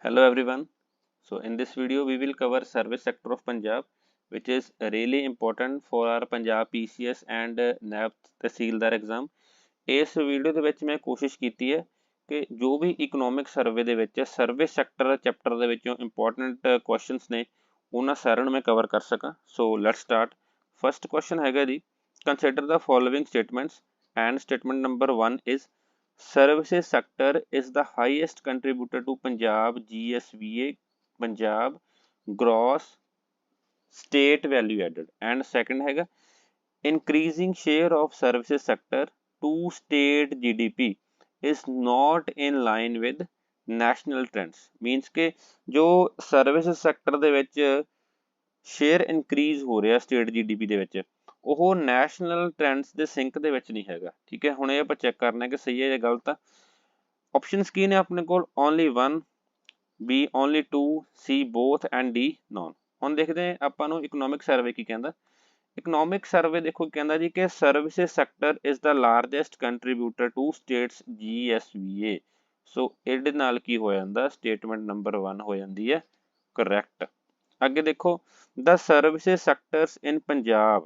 Hello everyone. So in this video we will cover service sector of Punjab, which is really important for our Punjab PCS and NAB tehsildar exam. ਇਸ video ਦੇ ਵਿੱਚ ਮੈਂ ਕੋਸ਼ਿਸ਼ ਕੀਤੀ ਹੈ ਕਿ ਜੋ ਵੀ ਇਕਨੋਮਿਕ ਸਰਵੇ ਦੇ ਵਿੱਚ ਸਰਵਿਸ ਸੈਕਟਰ ਚੈਪਟਰ ਦੇ ਵਿੱਚੋਂ ਇੰਪੋਰਟੈਂਟ ਕੁਐਸਚਨਸ ਨੇ ਉਹਨਾਂ ਸਾਰਿਆਂ ਨੂੰ ਮੈਂ ਕਵਰ ਕਰ ਸਕਾਂ। So let's start. First question ਹੈਗਾ ਜੀ, consider the following statements and statement number 1 is Services sector is the highest contributor to Punjab GSVA Punjab gross state value added, and second हैगा increasing share of services sector to state GDP is not in line with national trends। means ਕਿ ਜੋ services sector ਦੇ ਵਿੱਚ share increase ਹੋ ਰਿਹਾ state GDP ਦੇ ਵਿੱਚ ਉਹ ਨੈਸ਼ਨਲ ਟ੍ਰੈਂਡਸ ਦੇ ਸਿੰਕ ਦੇ ਵਿੱਚ ਨਹੀਂ ਹੈਗਾ। ਠੀਕ ਹੈ, ਹੁਣ ਇਹ ਆਪਾਂ ਚੈੱਕ ਕਰਨਾ ਕਿ ਸਹੀ ਹੈ ਜਾਂ ਗਲਤ ਆ। ਆਪਸ਼ਨਸ ਕੀ ਨੇ ਆਪਣੇ ਕੋਲ? Only 1, B only 2, C both and D non. ਹੁਣ ਦੇਖਦੇ ਹਾਂ ਆਪਾਂ ਨੂੰ ਇਕਨੋਮਿਕ ਸਰਵੇ ਕੀ ਕਹਿੰਦਾ। ਇਕਨੋਮਿਕ ਸਰਵੇ ਦੇਖੋ ਕਹਿੰਦਾ ਜੀ ਕਿ services sector is the largest contributor to states GSVA। So ਇਹਦੇ ਨਾਲ ਕੀ ਹੋ ਜਾਂਦਾ? ਸਟੇਟਮੈਂਟ ਨੰਬਰ 1 ਹੋ ਜਾਂਦੀ ਹੈ ਕਰੈਕਟ। ਅੱਗੇ ਦੇਖੋ, the services sectors in Punjab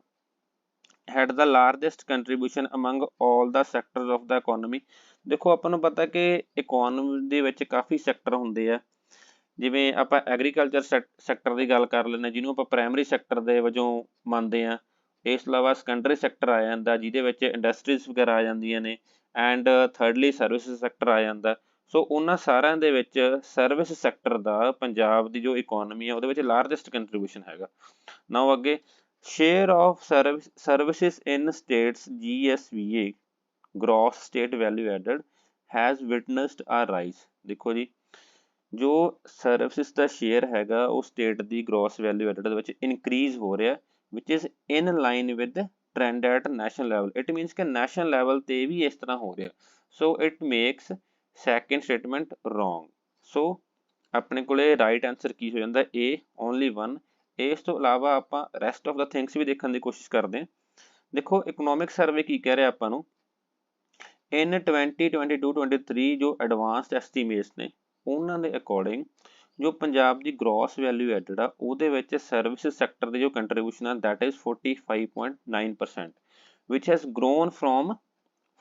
had the largest contribution among all the sectors of the economy। ਦੇਖੋ ਆਪਾਂ ਨੂੰ ਪਤਾ ਕਿ ਇਕੋਨਮੀ ਦੇ ਵਿੱਚ ਕਾਫੀ ਸੈਕਟਰ ਹੁੰਦੇ ਆ, ਜਿਵੇਂ ਆਪਾਂ ਐਗਰੀਕਲਚਰ ਸੈਕਟਰ ਦੀ ਗੱਲ ਕਰ ਲੈਂਦੇ ਜਿਹਨੂੰ ਆਪਾਂ ਪ੍ਰਾਇਮਰੀ ਸੈਕਟਰ ਦੇ ਵਜੋਂ ਮੰਨਦੇ ਆ। ਇਸ ਤੋਂ ਇਲਾਵਾ ਸੈਕੰਡਰੀ ਸੈਕਟਰ ਆ ਜਾਂਦਾ ਜਿਹਦੇ ਵਿੱਚ ਇੰਡਸਟਰੀਜ਼ ਵਗੈਰਾ ਆ ਜਾਂਦੀਆਂ ਨੇ, ਐਂਡ ਥਰਡਲੀ ਸਰਵਿਸਿਜ਼ ਸੈਕਟਰ ਆ ਜਾਂਦਾ। ਸੋ ਉਹਨਾਂ ਸਾਰਿਆਂ ਦੇ ਵਿੱਚ ਸਰਵਿਸ ਸੈਕਟਰ ਦਾ ਪੰਜਾਬ ਦੀ ਜੋ ਇਕੋਨਮੀ ਆ ਉਹਦੇ ਵਿੱਚ ਲਾਰਜੈਸਟ ਕੰਟਰੀਬਿਊਸ਼ਨ ਹੈਗਾ। ਨਾਓ ਅੱਗੇ, share of services in states GSVA gross state value added has witnessed a rise। ਦੇਖੋ ਜੀ, ਜੋ ਸਰਵਿਸਿਜ਼ ਦਾ ਸ਼ੇਅਰ ਹੈਗਾ ਉਹ ਸਟੇਟ ਦੀ ਗ੍ਰੋਸ ਵੈਲਿਊ ਐਡਡ ਦੇ ਵਿੱਚ ਇਨਕਰੀਜ਼ ਹੋ ਰਿਹਾ, which is in line with trend at national level. It means ਕਿ ਨੈਸ਼ਨਲ ਲੈਵਲ ਤੇ ਵੀ ਇਸ ਤਰ੍ਹਾਂ ਹੋ ਰਿਹਾ। So it makes second statement wrong. So ਆਪਣੇ ਕੋਲੇ ਰਾਈਟ ਆਂਸਰ ਕੀ ਹੋ ਜਾਂਦਾ? A only 1। ਇਸ ਤੋਂ ਇਲਾਵਾ ਆਪਾਂ ਰੈਸਟ ਆਫ ਦਾ ਥਿੰਗਸ ਵੀ ਦੇਖਣ ਦੀ ਕੋਸ਼ਿਸ਼ ਕਰਦੇ ਹਾਂ। ਦੇਖੋ ਇਕਨੋਮਿਕ ਸਰਵੇ ਕੀ ਕਹਿ ਰਿਹਾ ਆਪਾਂ ਨੂੰ, ਇਨ 2022-23 ਜੋ ਐਡਵਾਂਸਡ ਐਸਟੀਮੇਟਸ ਨੇ ਉਹਨਾਂ ਦੇ ਅਕੋਰਡਿੰਗ ਜੋ ਪੰਜਾਬ ਦੀ ਗ੍ਰੋਸ ਵੈਲਿਊ ਐਡਡ ਆ ਉਹਦੇ ਵਿੱਚ ਸਰਵਿਸਿਜ਼ ਸੈਕਟਰ ਦੀ ਜੋ ਕੰਟਰੀਬਿਊਸ਼ਨ ਆ that is 45.9%, which has grown from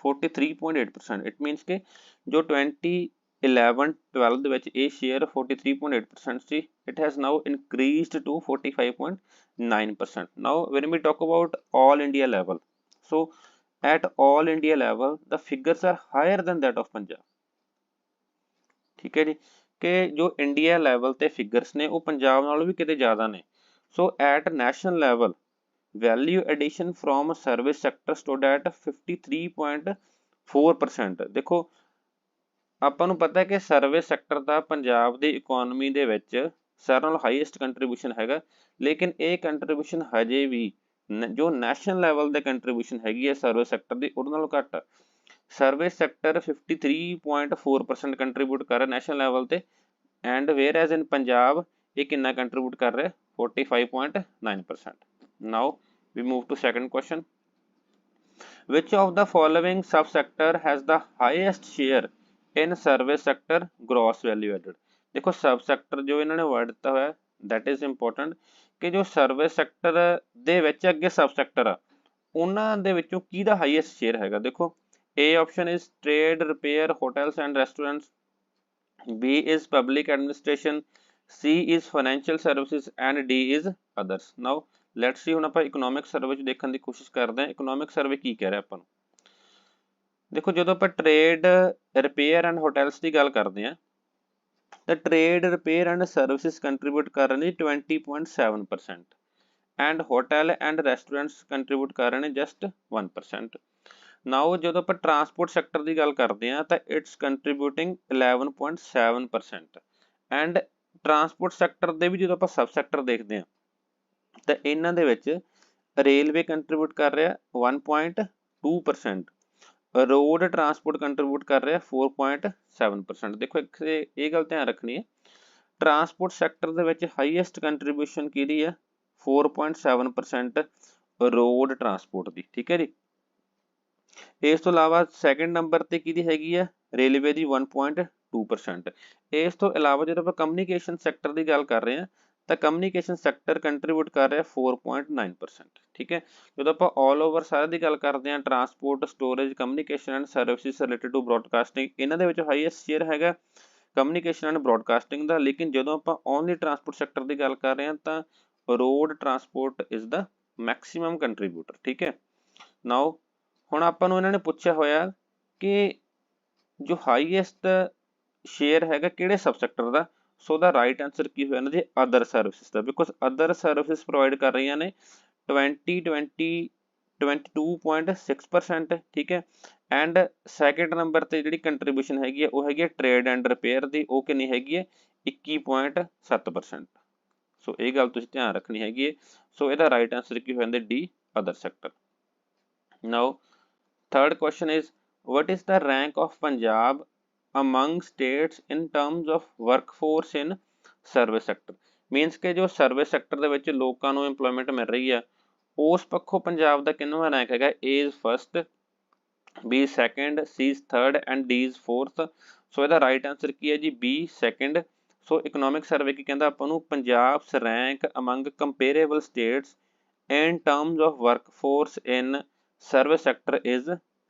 43.8%। It means ਕਿ ਜੋ 2011-12 ਦੇ ਵਿੱਚ ਇਹ share 43.8% C, it has now increased to 45.9%। now when we talk about all India level, so at all India level the figures are higher than that of Punjab। ਠੀਕ ਹੈ ਜੀ, ਕਿ ਜੋ ਇੰਡੀਆ ਲੈਵਲ ਤੇ ਫਿਗਰਸ ਨੇ ਉਹ ਪੰਜਾਬ ਨਾਲੋਂ ਵੀ ਕਿਤੇ ਜ਼ਿਆਦਾ ਨੇ। So at national level value addition from service sector stood at 53.4%। ਦੇਖੋ ਆਪਾਂ ਨੂੰ ਪਤਾ ਹੈ ਕਿ ਸਰਵਿਸ ਸੈਕਟਰ ਦਾ ਪੰਜਾਬ ਦੀ ਇਕੋਨਮੀ ਦੇ ਵਿੱਚ ਸਾਰਿਆਂ ਨਾਲੋਂ ਹਾਈਐਸਟ ਕੰਟਰੀਬਿਊਸ਼ਨ ਹੈਗਾ, ਲੇਕਿਨ ਇਹ ਕੰਟਰੀਬਿਊਸ਼ਨ ਹਜੇ ਵੀ ਜੋ ਨੈਸ਼ਨਲ ਲੈਵਲ ਦੇ ਕੰਟਰੀਬਿਊਸ਼ਨ ਹੈਗੀ ਹੈ ਸਰਵਿਸ ਸੈਕਟਰ ਦੀ ਉਹਦੇ ਨਾਲੋਂ ਘੱਟ ਆ। ਸਰਵਿਸ ਸੈਕਟਰ 53.4% ਕੰਟਰੀਬਿਊਟ ਕਰ ਰਿਹਾ ਨੈਸ਼ਨਲ ਲੈਵਲ ਤੇ, and where as in Punjab ਇਹ ਕਿੰਨਾ ਕੰਟਰੀਬਿਊਟ ਕਰ ਰਿਹਾ? 45.9%। Now we move to second question. which of the following subsector has the highest share in service sector gross value added। ਦੇਖੋ ਸਬ sector ਜੋ ਇਹਨਾਂ ਨੇ ਵਰਡ ਦਿੱਤਾ ਹੋਇਆ that is important ਕਿ ਜੋ ਸਰਵਿਸ ਸੈਕਟਰ ਦੇ ਵਿੱਚ ਅੱਗੇ ਸਬ ਸੈਕਟਰ ਆ ਉਹਨਾਂ ਦੇ ਵਿੱਚੋਂ ਕਿਹਦਾ ਹਾਈਐਸਟ ਸ਼ੇਅਰ ਹੈਗਾ। ਦੇਖੋ A option is trade, repair, hotels and restaurants, B is public administration, C is financial services and D is others। now let's see, ਹੁਣ ਆਪਾਂ ਇਕਨੋਮਿਕ ਸਰਵੇ ਚ ਦੇਖਣ ਦੀ ਕੋਸ਼ਿਸ਼ ਕਰਦੇ ਹਾਂ ਇਕਨੋਮਿਕ ਸਰਵੇ ਕੀ ਕਹਿ ਰਿਹਾ ਆਪਾਂ ਨੂੰ। ਦੇਖੋ ਜਦੋਂ ਆਪਾਂ ਟ੍ਰੇਡ, ਰਿਪੇਅਰ ਐਂਡ ਹੋਟਲਸ ਦੀ ਗੱਲ ਕਰਦੇ ਹਾਂ ਤਾਂ trade, repair and services contribute ਕਰ ਰਹੇ ਨੇ 20.7% and hotel and restaurants contribute ਕਰ ਰਹੇ ਨੇ ਜਸਟ 1%। ਨਾਓ ਜਦੋਂ ਆਪਾਂ ਟਰਾਂਸਪੋਰਟ ਸੈਕਟਰ ਦੀ ਗੱਲ ਕਰਦੇ ਹਾਂ ਤਾਂ it's contributing 11.7%, and transport sector ਦੇ ਵੀ ਜਦੋਂ ਆਪਾਂ ਸਬ ਸੈਕਟਰ ਦੇਖਦੇ ਹਾਂ ਤਾਂ ਇਹਨਾਂ ਦੇ ਵਿੱਚ ਰੇਲਵੇ ਕੰਟਰੀਬਿਊਟ ਕਰ ਰਿਹਾ 1.2%, ਰੋਡ ਟਰਾਂਸਪੋਰਟ ਕੰਟਰੀਬਿਊਟ ਕਰ ਰਿਹਾ 4.7%। ਦੇਖੋ ਇੱਥੇ ਇਹ ਗੱਲ ਧਿਆਨ ਰੱਖਣੀ ਹੈ, ਟਰਾਂਸਪੋਰਟ ਸੈਕਟਰ ਦੇ ਵਿੱਚ ਹਾਈਐਸਟ ਕੰਟਰੀਬਿਊਸ਼ਨ ਕਿਹਦੀ ਹੈ? 4.7% ਰੋਡ ਟਰਾਂਸਪੋਰਟ ਦੀ। ਠੀਕ ਹੈ ਜੀ, ਇਸ ਤੋਂ ਇਲਾਵਾ ਸੈਕਿੰਡ ਨੰਬਰ ਤੇ ਕਿਹਦੀ ਹੈਗੀ ਆ? ਰੇਲਵੇ ਦੀ 2%। ਇਸ ਤੋਂ ਇਲਾਵਾ ਜਦੋਂ ਆਪਾਂ ਕਮਿਊਨੀਕੇਸ਼ਨ ਸੈਕਟਰ ਦੀ ਗੱਲ ਕਰ ਰਹੇ ਹਾਂ ਤਾਂ ਕਮਿਊਨੀਕੇਸ਼ਨ ਸੈਕਟਰ ਕੰਟਰੀਬਿਊਟ ਕਰ ਰਿਹਾ 4.9%। ਠੀਕ ਹੈ, ਜਦੋਂ ਆਪਾਂ ਆਲ ਓਵਰ ਸਾਰੇ ਦੀ ਗੱਲ ਕਰਦੇ ਹਾਂ transport, storage, communication and services related to broadcasting, ਇਹਨਾਂ ਦੇ ਵਿੱਚ ਹਾਈਐਸਟ ਸ਼ੇਅਰ ਹੈਗਾ ਕਮਿਊਨੀਕੇਸ਼ਨ ਐਂਡ ਬ੍ਰੌਡਕਾਸਟਿੰਗ ਦਾ। ਲੇਕਿਨ ਜਦੋਂ ਆਪਾਂ ਓਨਲੀ ਟਰਾਂਸਪੋਰਟ ਸੈਕਟਰ ਦੀ ਗੱਲ ਕਰ ਰਹੇ ਹਾਂ ਤਾਂ road transport is the maximum contributor. ਠੀਕ ਹੈ, ਨਾਓ ਹੁਣ ਆਪਾਂ ਨੂੰ ਇਹਨਾਂ ਨੇ ਪੁੱਛਿਆ ਹੋਇਆ ਕਿ ਜੋ ਹਾਈਐਸਟ ਸ਼ੇਅਰ ਹੈਗਾ ਕਿਹੜੇ ਸਬ sector the. So the right answer ਕੀ ਹੋਇਆ ਨਾ ਜੀ, other services the, because other services provide ਕਰ ਰਹੀਆਂ ਨੇ 22.6%। ਠੀਕ ਹੈ, ਐਂਡ ਸੈਕਿੰਡ ਨੰਬਰ ਤੇ ਜਿਹੜੀ ਕੰਟਰੀਬਿਊਸ਼ਨ ਹੈਗੀ ਹੈ ਉਹ ਹੈਗੀ ਹੈ ਟ੍ਰੇਡ ਐਂਡ ਰਿਪੇਅਰ ਦੀ, ਉਹ ਕਿੰਨੀ ਹੈਗੀ ਹੈ 21.7%। ਸੋ ਇਹ ਗੱਲ ਤੁਸੀਂ ਧਿਆਨ ਰੱਖਣੀ ਹੈਗੀ ਹੈ। ਸੋ ਇਹਦਾ ਰਾਈਟ ਆਂਸਰ ਕੀ ਹੋ ਜਾਂਦਾ D, other sector. Now third question is what is the rank of Punjab among states in terms of workforce in service sector। Means ਕਿ ਜੋ ਸਰਵਿਸ ਸੈਕਟਰ ਦੇ ਵਿੱਚ ਲੋਕਾਂ ਨੂੰ ਇੰਪਲੋਇਮੈਂਟ ਮਿਲ ਰਹੀ ਆ ਉਸ ਪੱਖੋਂ ਪੰਜਾਬ ਦਾ ਕਿੰਨਵਾਂ ਰੈਂਕ ਹੈਗਾ। A is first, B is second, C is third and D is fourth। ਸੋ ਇਹਦਾ ਰਾਈਟ ਆਂਸਰ ਕੀ ਹੈ ਜੀ B, second। ਸੋ ਇਕਨੋਮਿਕ ਸਰਵੇ ਕੀ ਕਹਿੰਦਾ ਆਪਾਂ ਨੂੰ, ਪੰਜਾਬ's rank among comparable states in terms of workforce in service sector is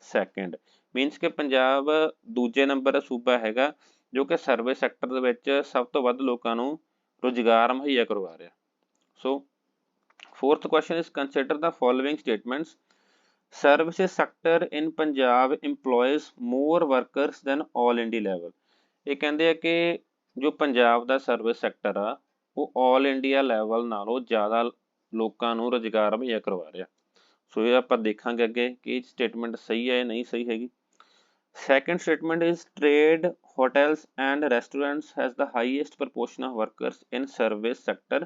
second। Means ਕਿ ਪੰਜਾਬ ਦੂਜੇ number ਦਾ ਸੂਬਾ ਹੈਗਾ ਜੋ ਕਿ ਸਰਵਿਸ ਸੈਕਟਰ ਦੇ ਵਿੱਚ ਸਭ ਤੋਂ ਵੱਧ ਲੋਕਾਂ ਨੂੰ ਰੁਜ਼ਗਾਰ ਮੁਹੱਈਆ ਕਰਵਾ ਰਿਹਾ। ਸੋ fourth question is consider the following statements। services sector in Punjab employs more workers than all India level। ਇਹ ਕਹਿੰਦੇ ਆ ਕਿ ਜੋ ਪੰਜਾਬ ਦਾ ਸਰਵਿਸ ਸੈਕਟਰ ਆ ਉਹ ਆਲ ਇੰਡੀਆ ਲੈਵਲ ਨਾਲੋਂ ਜ਼ਿਆਦਾ ਲੋਕਾਂ ਨੂੰ ਰੁਜ਼ਗਾਰ ਮੁਹੱਈਆ ਕਰਵਾ ਰਿਹਾ। ਸੋ ਇਹ ਆਪਾਂ ਦੇਖਾਂਗੇ ਅੱਗੇ ਕਿ ਸਟੇਟਮੈਂਟ ਸਹੀ ਹੈ ਨਹੀਂ ਸਹੀ ਹੈਗੀ। Second statement is trade, hotels and restaurants has the highest proportion of workers in service sector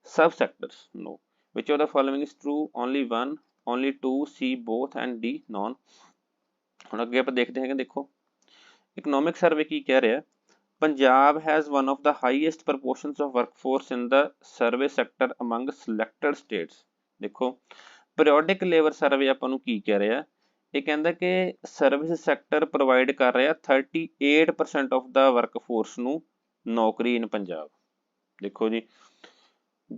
subsectors। No, which of the following is true? Only one, only two, C both and D none। ਹੁਣ ਅੱਗੇ ਆਪਾਂ ਦੇਖਦੇ ਹਾਂ। ਦੇਖੋ economic survey ਕੀ ਕਹਿ ਰਿਹਾ, Punjab has one of the highest proportions of workforce in the service sector among selected states। ਦੇਖੋ periodic labour survey ਆਪਾਂ ਨੂੰ ਕੀ ਕਹਿ ਰਿਹਾ, ਇਹ ਕਹਿੰਦਾ ਕਿ ਸਰਵਿਸ ਸੈਕਟਰ ਪ੍ਰੋਵਾਈਡ ਕਰ ਰਿਹਾ 38% ਆਫ ਦਾ ਵਰਕਫੋਰਸ ਨੂੰ ਨੌਕਰੀ ਇਨ ਪੰਜਾਬ। ਦੇਖੋ ਜੀ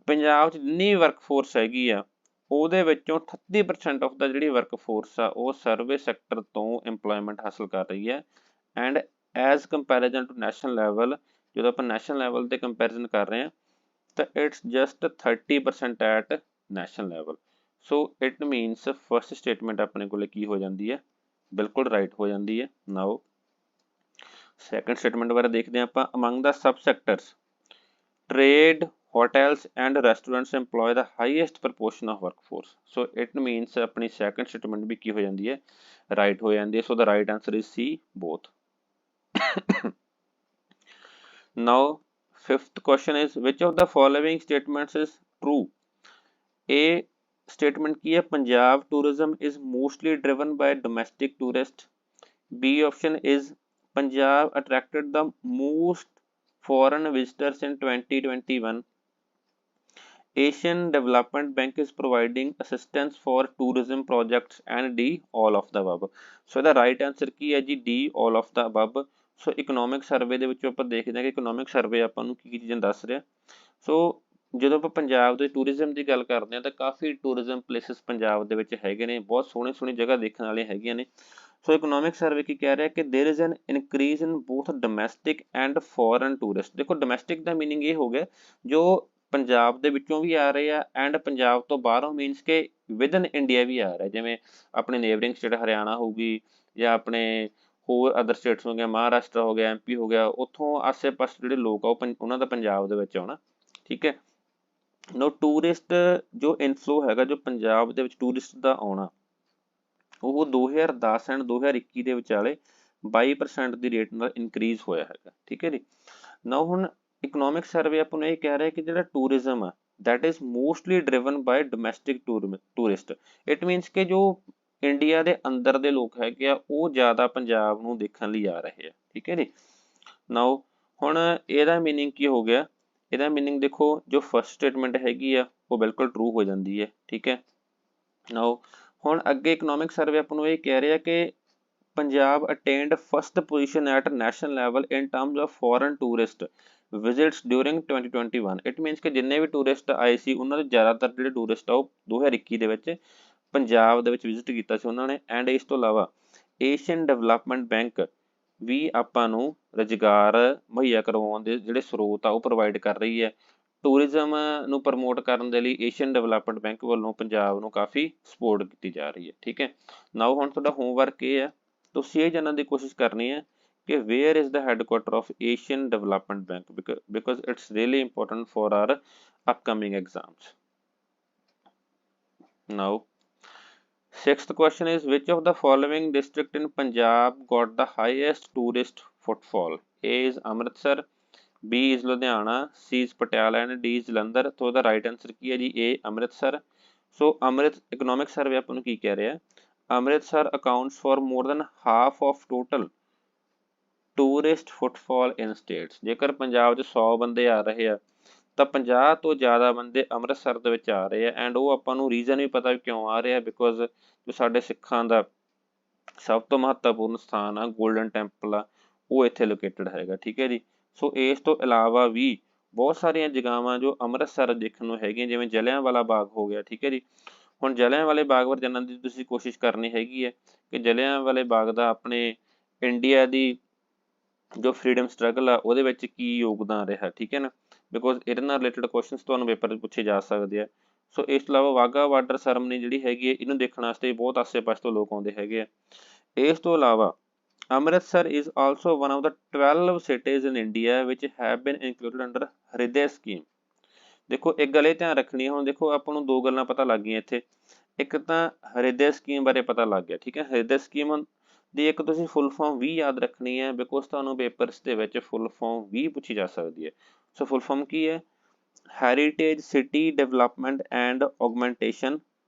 ਪੰਜਾਬ 'ਚ ਜਿੰਨੀ ਵਰਕਫੋਰਸ ਹੈਗੀ ਆ ਉਹਦੇ ਵਿੱਚੋਂ 38% ਆਫ ਦਾ ਜਿਹੜੀ ਵਰਕਫੋਰਸ ਆ ਉਹ ਸਰਵਿਸ ਸੈਕਟਰ ਤੋਂ ਇੰਪਲੋਇਮੈਂਟ ਹਾਸਲ ਕਰ ਰਹੀ ਹੈ। And as comparison to national level, ਜਦੋਂ ਆਪਾਂ ਨੈਸ਼ਨਲ ਲੈਵਲ 'ਤੇ ਕੰਪੈਰੀਜ਼ਨ ਕਰ ਰਹੇ ਹਾਂ ਤਾਂ it's just 30% at national level. So it means first statement ਆਪਣੇ ਕੋਲ ਕੀ ਹੋ ਜਾਂਦੀ ਹੈ, ਬਿਲਕੁਲ ਰਾਈਟ ਹੋ ਜਾਂਦੀ ਹੈ। ਨਾਓ ਸੈਕੰਡ ਸਟੇਟਮੈਂਟ ਬਾਰੇ ਦੇਖਦੇ ਹਾਂ ਆਪਾਂ। Among the sub sectors trade, hotels and restaurants employ the highest proportion of workforce। so it means ਆਪਣੀ second statement ਵੀ ਕੀ ਹੋ ਜਾਂਦੀ ਹੈ, right ਹੋ ਜਾਂਦੀ ਹੈ। so the right answer is C both। now fifth question is which of the following statements is true। A statement ਕੀ ਹੈ, Punjab tourism is mostly driven by domestic tourists। B option is Punjab attracted the most foreign visitors in 2021। Asian Development Bank is providing assistance for tourism projects and D all of the above। so the right answer ਕੀ ਹੈ ਜੀ D all of the above। so economic survey ਦੇ ਵਿੱਚੋਂ ਆਪਾਂ ਦੇਖਦੇ ਹਾਂ ਕਿ economic survey ਆਪਾਂ ਨੂੰ ਕੀ ਚੀਜ਼ਾਂ ਦੱਸ ਰਿਹਾ। so ਜਦੋਂ ਆਪਾਂ ਪੰਜਾਬ ਦੇ ਟੂਰਿਜ਼ਮ ਦੀ ਗੱਲ ਕਰਦੇ ਹਾਂ ਤਾਂ ਕਾਫੀ ਟੂਰਿਜ਼ਮ ਪਲੇਸਿਸ ਪੰਜਾਬ ਦੇ ਵਿੱਚ ਹੈਗੇ ਨੇ, ਬਹੁਤ ਸੋਹਣੀ ਜਗ੍ਹਾ ਦੇਖਣ ਵਾਲੀਆਂ ਹੈਗੀਆਂ ਨੇ। ਸੋ ਇਕਨੋਮਿਕ ਸਰਵੇ ਕੀ ਕਹਿ ਰਿਹਾ ਕਿ there is an increase in both domestic and foreign tourist। ਦੇਖੋ ਡੋਮੈਸਟਿਕ ਦਾ ਮੀਨਿੰਗ ਇਹ ਹੋ ਗਿਆ ਜੋ ਪੰਜਾਬ ਦੇ ਵਿੱਚੋਂ ਵੀ ਆ ਰਹੇ ਆ ਐਂਡ ਪੰਜਾਬ ਤੋਂ ਬਾਹਰੋਂ ਮੀਨਸ ਕਿ ਵਿਦਨ ਇੰਡੀਆ ਵੀ ਆ ਰਿਹਾ, ਜਿਵੇਂ ਆਪਣੇ ਨੇਬਰਿੰਗ ਸਟੇਟ ਹਰਿਆਣਾ ਹੋਊਗੀ ਜਾਂ ਆਪਣੇ ਹੋਰ ਅਦਰ ਸਟੇਟਸ ਹੋ ਗਿਆ, ਮਹਾਰਾਸ਼ਟਰ ਹੋ ਗਿਆ, MP ਹੋ ਗਿਆ, ਉੱਥੋਂ ਆਸੇ ਪਾਸੇ ਜਿਹੜੇ ਲੋਕ ਆ ਉਹ ਉਹਨਾਂ ਦਾ ਪੰਜਾਬ ਦੇ ਵਿੱਚ ਆਉਣਾ। ਠੀਕ ਹੈ, ਨੋ ਟੂਰਿਸਟ ਜੋ ਇਨਫਲੋ ਹੈਗਾ ਜੋ ਪੰਜਾਬ ਦੇ ਵਿੱਚ ਟੂਰਿਸਟ ਦਾ ਆਉਣਾ ਉਹ 2010 ਐਂਡ 2021 ਦੇ ਵਿਚਾਲੇ 22% ਦੀ ਰੇਟ ਨਾਲ ਇਨਕਰੀਜ਼ ਹੋਇਆ ਹੈਗਾ। ਠੀਕ ਹੈ ਜੀ, ਨਾ ਹੁਣ ਇਕਨੋਮਿਕ ਸਰਵੇ ਆਪਾਂ ਨੂੰ ਇਹ ਕਹਿ ਰਿਹਾ ਕਿ ਜਿਹੜਾ ਟੂਰਿਜ਼ਮ ਆ that is mostly driven by domestic tourist। it means ਕਿ ਜੋ ਇੰਡੀਆ ਦੇ ਅੰਦਰ ਦੇ ਲੋਕ ਹੈਗੇ ਆ ਉਹ ਜ਼ਿਆਦਾ ਪੰਜਾਬ ਨੂੰ ਦੇਖਣ ਲਈ ਆ ਰਹੇ ਆ। ਠੀਕ ਹੈ ਜੀ, ਨਾਓ ਹੁਣ ਇਹਦਾ ਮੀਨਿੰਗ ਕੀ ਹੋ ਗਿਆ, ਇਹਦਾ ਮੀਨਿੰਗ ਦੇਖੋ ਜੋ ਫਸਟ ਸਟੇਟਮੈਂਟ ਹੈਗੀ ਆ ਉਹ ਬਿਲਕੁਲ ਟਰੂ ਹੋ ਜਾਂਦੀ ਹੈ। ਠੀਕ ਹੈ, ਨਾਓ ਹੁਣ ਅੱਗੇ ਇਕਨੋਮਿਕ ਸਰਵੇ ਆਪਾਂ ਨੂੰ ਇਹ ਕਹਿ ਰਿਹਾ ਕਿ Punjab attained first position at national level in terms of foreign tourist visits during 2021। It means ਕਿ ਜਿੰਨੇ ਵੀ ਟੂਰਿਸਟ ਆਏ ਸੀ ਉਹਨਾਂ ਦੇ ਜ਼ਿਆਦਾਤਰ ਜਿਹੜੇ ਟੂਰਿਸਟ ਆ ਉਹ 2021 ਦੇ ਵਿੱਚ ਪੰਜਾਬ ਦੇ ਵਿੱਚ ਵਿਜ਼ਿਟ ਕੀਤਾ ਸੀ ਉਹਨਾਂ ਨੇ। ਐਂਡ ਇਸ ਤੋਂ ਇਲਾਵਾ ਏਸ਼ੀਅਨ ਡਿਵੈਲਪਮੈਂਟ ਬੈਂਕ ਵੀ ਆਪਾਂ ਨੂੰ ਰੁਜ਼ਗਾਰ ਮੁਹੱਈਆ ਕਰਵਾਉਣ ਦੇ ਜਿਹੜੇ ਸਰੋਤ ਆ ਉਹ ਪ੍ਰੋਵਾਈਡ ਕਰ ਰਹੀ ਹੈ। ਟੂਰਿਜ਼ਮ ਨੂੰ ਪ੍ਰਮੋਟ ਕਰਨ ਦੇ ਲਈ ਏਸ਼ੀਅਨ ਡਿਵੈਲਪਮੈਂਟ ਬੈਂਕ ਵੱਲੋਂ ਪੰਜਾਬ ਨੂੰ ਕਾਫੀ ਸਪੋਰਟ ਕੀਤੀ ਜਾ ਰਹੀ ਹੈ। ਠੀਕ ਹੈ, ਨਾਓ ਹੁਣ ਤੁਹਾਡਾ ਹੋਮਵਰਕ ਇਹ ਹੈ, ਤੁਸੀਂ ਇਹ ਜਾਣਨ ਦੀ ਕੋਸ਼ਿਸ਼ ਕਰਨੀ ਹੈ ਕਿ where is the headquarter of Asian development bank, because it's really important for our upcoming exams। now sixth question is which of the following district in Punjab got the highest tourist footfall? A is Amritsar, B is Ludhiana, C is Patiala and D is Jalandhar। तो ਉਹਦਾ right answer ਕੀ ਹੈ ਜੀ A Amritsar. So Amrit economic survey ਆਪਾਂ ਨੂੰ ਕੀ ਕਹਿ ਰਿਹਾ, Amritsar accounts for more than half of total tourist footfall in states। ਜੇਕਰ ਪੰਜਾਬ 'ਚ 100 ਬੰਦੇ ਆ ਰਹੇ ਆ ਤਾਂ 50 ਤੋਂ ਜ਼ਿਆਦਾ ਬੰਦੇ ਅੰਮ੍ਰਿਤਸਰ ਦੇ ਵਿੱਚ ਆ ਰਹੇ ਆ। ਐਂਡ ਉਹ ਆਪਾਂ ਨੂੰ ਰੀਜ਼ਨ ਵੀ ਪਤਾ ਕਿਉਂ ਆ ਰਿਹਾ, ਬਿਕੋਜ਼ ਜੋ ਸਾਡੇ ਸਿੱਖਾਂ ਦਾ ਸਭ ਤੋਂ ਮਹੱਤਵਪੂਰਨ ਸਥਾਨ ਆ ਗੋਲਡਨ ਟੈਂਪਲ ਆ, ਉਹ ਇੱਥੇ ਲੋਕੇਟਡ ਹੈਗਾ। ਠੀਕ ਹੈ ਜੀ, ਸੋ ਇਸ ਤੋਂ ਇਲਾਵਾ ਵੀ ਬਹੁਤ ਸਾਰੀਆਂ ਜਗ੍ਹਾਵਾਂ ਜੋ ਅੰਮ੍ਰਿਤਸਰ ਦੇਖਣ ਨੂੰ ਹੈਗੀਆਂ, ਜਿਵੇਂ ਜਲਿਆਂਵਾਲਾ ਬਾਗ ਹੋ ਗਿਆ। ਠੀਕ ਹੈ ਜੀ, ਹੁਣ ਜਲਿਆਂਵਾਲੇ ਬਾਗ ਬਾਰੇ ਜਾਣਨ ਦੀ ਤੁਸੀਂ ਕੋਸ਼ਿਸ਼ ਕਰਨੀ ਹੈਗੀ ਹੈ ਕਿ ਜਲਿਆਂਵਾਲੇ ਬਾਗ ਦਾ ਆਪਣੇ ਇੰਡੀਆ ਦੀ ਜੋ ਫਰੀडम ਸਟਰਗਲ ਆ ਉਹਦੇ ਵਿੱਚ ਕੀ ਯੋਗਦਾਨ ਰਿਹਾ। ਠੀਕ ਹੈ ਨਾ, ਬਿਕੋਜ਼ ਇਹਦੇ ਨਾਲ ਰਿਲੇਟਡ ਕੁਐਸਚਨਸ ਤੁਹਾਨੂੰ ਪੇਪਰ 'ਚ ਪੁੱਛੇ ਜਾ ਸਕਦੇ ਆ। ਸੋ ਇਸ ਤੋਂ ਇਲਾਵਾ ਵਾਹਗਾ ਬਾਰਡਰ ਸੈਰਮਨੀ ਜਿਹੜੀ ਹੈਗੀ ਹੈ ਇਹਨੂੰ ਦੇਖਣ ਵਾਸਤੇ ਬਹੁਤ ਆਸੇ-ਪਾਸੇ ਤੋਂ ਲੋਕ ਆਉਂਦੇ ਹੈਗੇ ਆ। ਇਸ ਤੋਂ ਇਲਾਵਾ Amritsar is also one of the 12 cities in India which have been included under Hriday scheme. ਦੇਖੋ ਇੱਕ ਗੱਲ ਇਹ ਧਿਆਨ ਰੱਖਣੀ ਹੈ, ਹੁਣ ਦੇਖੋ ਆਪਾਂ ਨੂੰ ਦੋ ਗੱਲਾਂ ਪਤਾ ਲੱਗ ਗਈਆਂ ਇੱਥੇ, ਇੱਕ ਤਾਂ ਹਰਿਦੈ ਸਕੀਮ ਬਾਰੇ ਪਤਾ ਲੱਗ ਗਿਆ। ਠੀਕ ਹੈ, ਹਰਿਦੈ ਸਕੀਮ ਦੀ ਇੱਕ ਤੁਸੀਂ ਫੁੱਲ ਫਾਰਮ ਵੀ ਯਾਦ ਰੱਖਣੀ ਹੈ, ਬਿਕੋਜ਼ ਤੁਹਾਨੂੰ ਪੇਪਰਸ ਦੇ ਵਿੱਚ ਫੁੱਲ ਫਾਰਮ ਵੀ ਪੁੱਛੀ ਜਾ ਸਕਦੀ ਹੈ। ਸੋ ਫੁੱਲ ਫਾਰਮ ਕੀ ਹੈ, ਹੈਰੀਟੇਜ ਸਿਟੀ ਡਿਵੈਲਪਮੈਂਟ ਐਂਡ ਔਗਮੈਂਟੇਸ਼ਨ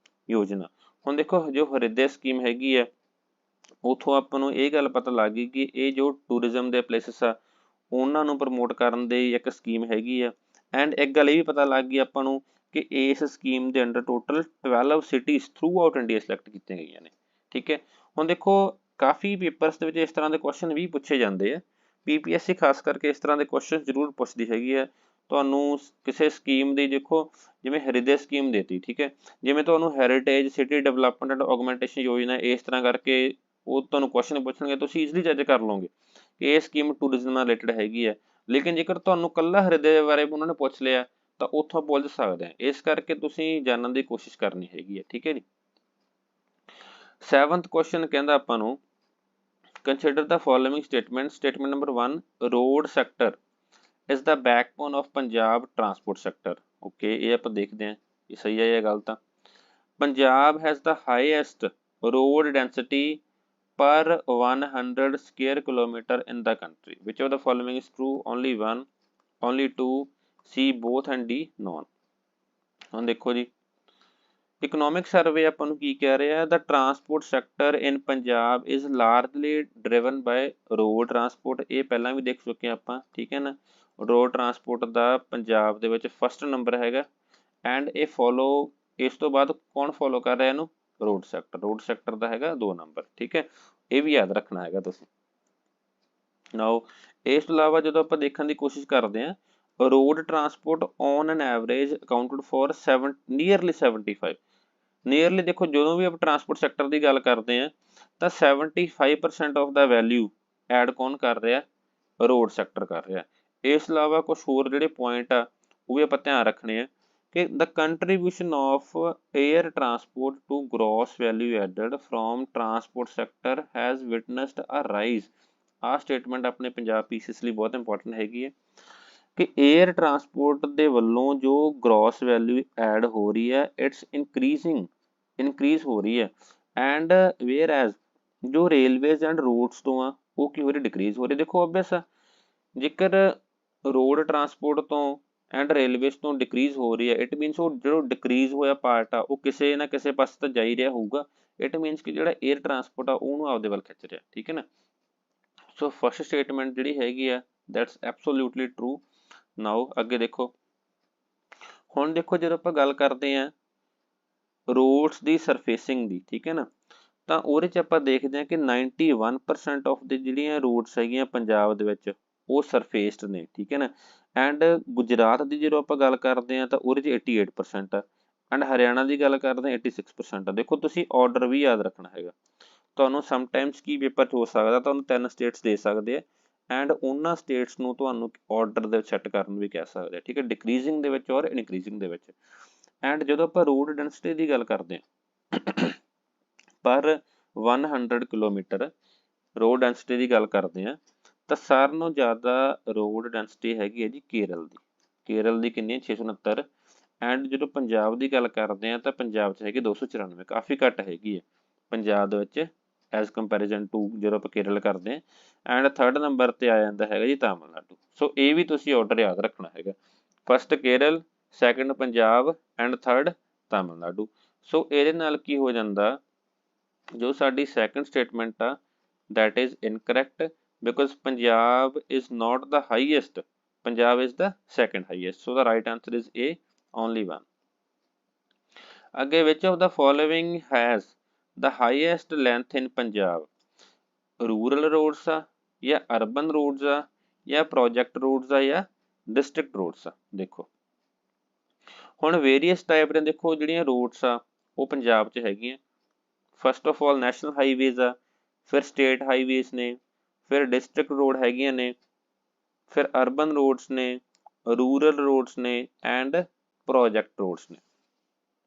ਯੋਜਨਾ। ਹੁਣ ਦੇਖੋ ਜੋ ਹਰਿਦੈ ਸਕੀਮ ਹੈਗੀ ਹੈ ਉੱਥੋਂ ਆਪਾਂ ਨੂੰ ਇਹ ਗੱਲ ਪਤਾ ਲੱਗ ਗਈ ਕਿ ਇਹ ਜੋ ਟੂਰਿਜ਼ਮ ਦੇ ਪਲੇਸਿਸ ਆ ਉਹਨਾਂ ਨੂੰ ਪ੍ਰਮੋਟ ਕਰਨ ਦੀ ਇੱਕ ਸਕੀਮ ਹੈਗੀ ਆ। ਐਂਡ ਇੱਕ ਗੱਲ ਇਹ ਵੀ ਪਤਾ ਲੱਗ ਗਈ ਆਪਾਂ ਨੂੰ ਕਿ ਇਸ ਸਕੀਮ ਦੇ under total 12 cities through out India select ਕੀਤੀਆਂ ਗਈਆਂ ਨੇ। ਠੀਕ ਹੈ, ਹੁਣ ਦੇਖੋ ਕਾਫੀ ਪੇਪਰਸ ਦੇ ਵਿੱਚ ਇਸ ਤਰ੍ਹਾਂ ਦੇ ਕੁਐਸਚਨ ਵੀ ਪੁੱਛੇ ਜਾਂਦੇ ਆ, ਪੀਪੀਐਸਸੀ ਖਾਸ ਕਰਕੇ ਇਸ ਤਰ੍ਹਾਂ ਦੇ ਕੁਐਸਚਨ ਜ਼ਰੂਰ ਪੁੱਛਦੀ ਹੈਗੀ ਹੈ। ਤੁਹਾਨੂੰ ਕਿਸੇ ਸਕੀਮ ਦੀ ਦੇਖੋ ਜਿਵੇਂ ਹਰਿਦੈ ਸਕੀਮ ਦੇਤੀ, ਠੀਕ ਹੈ, ਜਿਵੇਂ ਤੁਹਾਨੂੰ ਹੈਰੀਟੇਜ ਸਿਟੀ ਡਿਵੈਲਪਮੈਂਟ ਐਂਡ ਔਗਮੈਂਟੇਸ਼ਨ ਯੋਜਨਾ ਇਸ ਤਰ੍ਹਾਂ ਕਰਕੇ ਉਹ ਤੁਹਾਨੂੰ ਕੁਐਸਚਨ ਪੁੱਛਣਗੇ, ਤੁਸੀਂ ਈਜ਼ਲੀ ਜੱਜ ਕਰ ਲਓਗੇ ਕਿ ਇਹ ਸਕੀਮ ਟੂਰਿਜ਼ਮ ਨਾਲ ਰਿਲੇਟਡ ਹੈਗੀ ਹੈ। ਲੇਕਿਨ ਜੇਕਰ ਤੁਹਾਨੂੰ ਇਕੱਲਾ ਹਰਿਦੈ ਬਾਰੇ ਉਹਨਾਂ ਨੇ ਪੁੱਛ ਲਿਆ ਤਾਂ ਉੱਥੋਂ ਪੁੱਛ ਸਕਦੇ ਆ, ਇਸ ਕਰਕੇ ਤੁਸੀਂ ਜਾਣਨ ਦੀ ਕੋਸ਼ਿਸ਼ ਕਰਨੀ ਹੈਗੀ ਹੈ। ਠੀਕ ਹੈ ਜੀ, 7th question ਕਹਿੰਦਾ ਆਪਾਂ ਨੂੰ consider the following statement। statement number 1, road sector is the backbone of Punjab transport sector। okay, ਇਹ ਆਪਾਂ ਦੇਖਦੇ ਹਾਂ ਇਹ ਸਹੀ ਹੈ ਜਾਂ ਗਲਤ ਆ। Punjab has the highest road density per 100 square kilometer in the country। which of the following is true? only 1, only 2, C both and D none। ਹੁਣ ਦੇਖੋ ਜੀ ਇਕਨੋਮਿਕ ਸਰਵੇ ਆਪਾਂ ਨੂੰ ਕੀ ਕਹਿ ਰਿਹਾ, the transport sector in Punjab is largely driven by road transport। ਇਹ ਪਹਿਲਾਂ ਵੀ ਦੇਖ ਚੁੱਕੇ ਆਪਾਂ। ਠੀਕ ਹੈ ਨਾ, road transport ਦਾ ਪੰਜਾਬ ਦੇ ਵਿੱਚ ਫਸਟ ਨੰਬਰ ਹੈਗਾ। ਐਂਡ ਇਹ ਫੋਲੋ ਇਸ ਤੋਂ ਬਾਅਦ ਕੌਣ ਫੋਲੋ ਕਰ ਰਿਹਾ ਇਹਨੂੰ, ਰੋਡ ਸੈਕਟਰ। ਰੋਡ ਸੈਕਟਰ ਦਾ ਹੈਗਾ 2 ਨੰਬਰ। ਠੀਕ ਹੈ, ਇਹ ਵੀ ਯਾਦ ਰੱਖਣਾ ਹੈਗਾ ਤੁਸੀਂ। ਨਾਓ ਇਸ ਤੋਂ ਇਲਾਵਾ ਜਦੋਂ ਆਪਾਂ ਦੇਖਣ ਦੀ ਕੋਸ਼ਿਸ਼ ਕਰਦੇ ਹਾਂ, road transport on N average accounted for nearly 75। Nearly ਦੇਖੋ ਜਦੋਂ ਵੀ ਆਪਾਂ ਟਰਾਂਸਪੋਰਟ ਸੈਕਟਰ ਦੀ ਗੱਲ ਕਰਦੇ ਹਾਂ ਤਾਂ 75% ਆਫ ਦਾ ਵੈਲਿਊ ਐਡ ਕੌਣ ਕਰ ਰਿਹਾ, ਰੋਡ ਸੈਕਟਰ ਕਰ ਰਿਹਾ। ਇਸ ਤੋਂ ਇਲਾਵਾ ਕੁਛ ਹੋਰ ਜਿਹੜੇ ਪੁਆਇੰਟ ਆ ਉਹ ਵੀ ਆਪਾਂ ਧਿਆਨ ਰੱਖਣੇ ਆ ਕਿ the contribution of air transport to gross value added from transport sector has witnessed a rise। ਆਹ ਸਟੇਟਮੈਂਟ ਆਪਣੇ ਪੰਜਾਬ ਪੀਸੀਐਸ ਲਈ ਬਹੁਤ ਇੰਪੋਰਟੈਂਟ ਹੈਗੀ ਹੈ ਕਿ 에ਅਰ ਟਰਾਂਸਪੋਰਟ ਦੇ ਵੱਲੋਂ ਜੋ ਗ੍ਰੋਸ ਵੈਲਿਊ ਐਡ ਹੋ ਰਹੀ ਹੈ ਇਟਸ ਇਨਕਰੀਜ਼ ਹੋ ਰਹੀ ਹੈ। ਐਂਡ ਵੇਅਰ ਐਜ਼ ਜੋ ਰੇਲਵੇਜ਼ ਐਂਡ ਰੋਡਸ ਤੋਂ ਆ ਉਹ ਕੀ ਹੋ ਰਹੀ, ਡਿਕਰੀਜ਼ ਹੋ ਰਹੀ। ਦੇਖੋ ਓਬਵੀਅਸ ਆ, ਜੇਕਰ ਰੋਡ ਟਰਾਂਸਪੋਰਟ ਤੋਂ ਐਂਡ ਰੇਲਵੇਜ਼ ਤੋਂ ਡਿਕਰੀਜ਼ ਹੋ ਰਹੀ ਹੈ ਇਟ ਮੀਨਸ ਉਹ ਜਿਹੜਾ ਡਿਕਰੀਜ਼ ਹੋਇਆ ਪਾਰਟ ਆ ਉਹ ਕਿਸੇ ਨਾ ਕਿਸੇ ਪਾਸੇ ਤਾਂ ਜਾ ਹੀ ਰਿਹਾ ਹੋਊਗਾ। ਇਟ ਮੀਨਸ ਕਿ ਜਿਹੜਾ 에ਅਰ ਟਰਾਂਸਪੋਰਟ ਆ ਉਹਨੂੰ ਆਪਦੇ ਵੱਲ ਖਿੱਚ ਰਿਹਾ। ਠੀਕ ਹੈ ਨਾ, ਸੋ ਫਸਟ ਸਟੇਟਮੈਂਟ ਜਿਹੜੀ ਹੈਗੀ ਆ ਦੈਟਸ ਐਬਸੋਲਿਊਟਲੀ ਟਰੂ। ਨਾਓ ਅੱਗੇ ਦੇਖੋ, ਹੁਣ ਦੇਖੋ ਜਦੋਂ ਆਪਾਂ ਗੱਲ ਕਰਦੇ ਹਾਂ ਰੋਡਸ ਦੀ ਸਰਫੇਸਿੰਗ ਦੀ, ਠੀਕ ਹੈ ਨਾ, ਤਾਂ ਉਹਦੇ 'ਚ ਆਪਾਂ ਦੇਖਦੇ ਹਾਂ ਕਿ 91% ਆਫ ਦੀ ਜਿਹੜੀਆਂ ਰੋਡਸ ਹੈਗੀਆਂ ਪੰਜਾਬ ਦੇ ਵਿੱਚ ਉਹ ਸਰਫੇਸਡ ਨੇ, ਠੀਕ ਹੈ ਨਾ। ਐਂਡ ਗੁਜਰਾਤ ਦੀ ਜਦੋਂ ਆਪਾਂ ਗੱਲ ਕਰਦੇ ਹਾਂ ਤਾਂ ਉਹਦੇ 'ਚ 88% ਆ, ਐਂਡ ਹਰਿਆਣਾ ਦੀ ਗੱਲ ਕਰਦੇ ਹਾਂ 86% ਆ। ਦੇਖੋ ਤੁਸੀਂ ਆਰਡਰ ਵੀ ਯਾਦ ਰੱਖਣਾ ਹੈਗਾ, ਤੁਹਾਨੂੰ ਸਮਟਾਈਮਸ ਕੀ ਪੇਪਰ 'ਚ ਹੋ ਸਕਦਾ ਤੁਹਾਨੂੰ 3 ਸਟੇਟਸ ਦੇ ਸਕਦੇ ਆ, ਐਂਡ ਉਹਨਾਂ ਸਟੇਟਸ ਨੂੰ ਤੁਹਾਨੂੰ ਆਰਡਰ ਦੇ ਸੈੱਟ ਕਰਨ ਨੂੰ ਵੀ ਕਹਿ ਸਕਦੇ ਆ, ਠੀਕ ਹੈ, ਡਿਕਰੀਜ਼ਿੰਗ ਦੇ ਵਿੱਚ ਔਰ ਇਨਕਰੀਜ਼ਿੰਗ ਦੇ ਵਿੱਚ। ਐਂਡ ਜਦੋਂ ਆਪਾਂ ਰੋਡ ਡੈਂਸਿਟੀ ਦੀ ਗੱਲ ਕਰਦੇ ਹਾਂ ਪਰ 100 ਕਿਲੋਮੀਟਰ ਰੋਡ ਡੈਂਸਿਟੀ ਦੀ ਗੱਲ ਕਰਦੇ ਹਾਂ ਤਾਂ ਸਾਰਿਆਂ ਨਾਲੋਂ ਜ਼ਿਆਦਾ ਰੋਡ ਡੈਂਸਿਟੀ ਹੈਗੀ ਹੈ ਜੀ ਕੇਰਲ ਦੀ। ਕੇਰਲ ਦੀ ਕਿੰਨੀ ਹੈ 669। ਐਂਡ ਜਦੋਂ ਪੰਜਾਬ ਦੀ ਗੱਲ ਕਰਦੇ ਹਾਂ ਤਾਂ ਪੰਜਾਬ 'ਚ ਹੈਗੀ 294, ਕਾਫੀ ਘੱਟ ਹੈਗੀ ਹੈ ਪੰਜਾਬ ਦੇ ਵਿੱਚ ਐਜ਼ ਕੰਪੈਰੀਜ਼ਨ ਟੂ ਜਦੋਂ ਆਪਾਂ ਕੇਰਲ ਕਰਦੇ ਹਾਂ। ਐਂਡ 3rd ਨੰਬਰ 'ਤੇ ਆ ਜਾਂਦਾ ਹੈਗਾ ਜੀ ਤਾਮਿਲਨਾਡੂ। ਸੋ ਇਹ ਵੀ ਤੁਸੀਂ ਆਰਡਰ ਯਾਦ ਰੱਖਣਾ ਹੈਗਾ, first Kerala, second Punjab and 3rd Tamil Nadu. So ਇਹਦੇ ਨਾਲ ਕੀ ਹੋ ਜਾਂਦਾ, ਜੋ ਸਾਡੀ ਸੈਕਿੰਡ ਸਟੇਟਮੈਂਟ ਆ that is incorrect because Punjab is not the highest, Punjab is the second highest, so the right answer is A, only one. Again, which of the following has the highest length in Punjab? Rural roads ਆ ਜਾਂ urban roads ਆ ਜਾਂ project roads ਆ ਜਾਂ district roads ਆ। ਦੇਖੋ ਹੁਣ various type ਦੇ ਦੇਖੋ ਜਿਹੜੀਆਂ roads ਆ ਉਹ ਪੰਜਾਬ 'ਚ ਹੈਗੀਆਂ। First of all national highways ਆ, ਫਿਰ ਸਟੇਟ ਹਾਈਵੇਜ਼ ਨੇ, ਫਿਰ ਡਿਸਟ੍ਰਿਕਟ ਰੋਡ ਹੈਗੀਆਂ ਨੇ, ਫਿਰ ਅਰਬਨ ਰੋਡਸ ਨੇ, ਰੂਰਲ ਰੋਡਸ ਨੇ ਐਂਡ ਪ੍ਰੋਜੈਕਟ ਰੋਡਸ ਨੇ।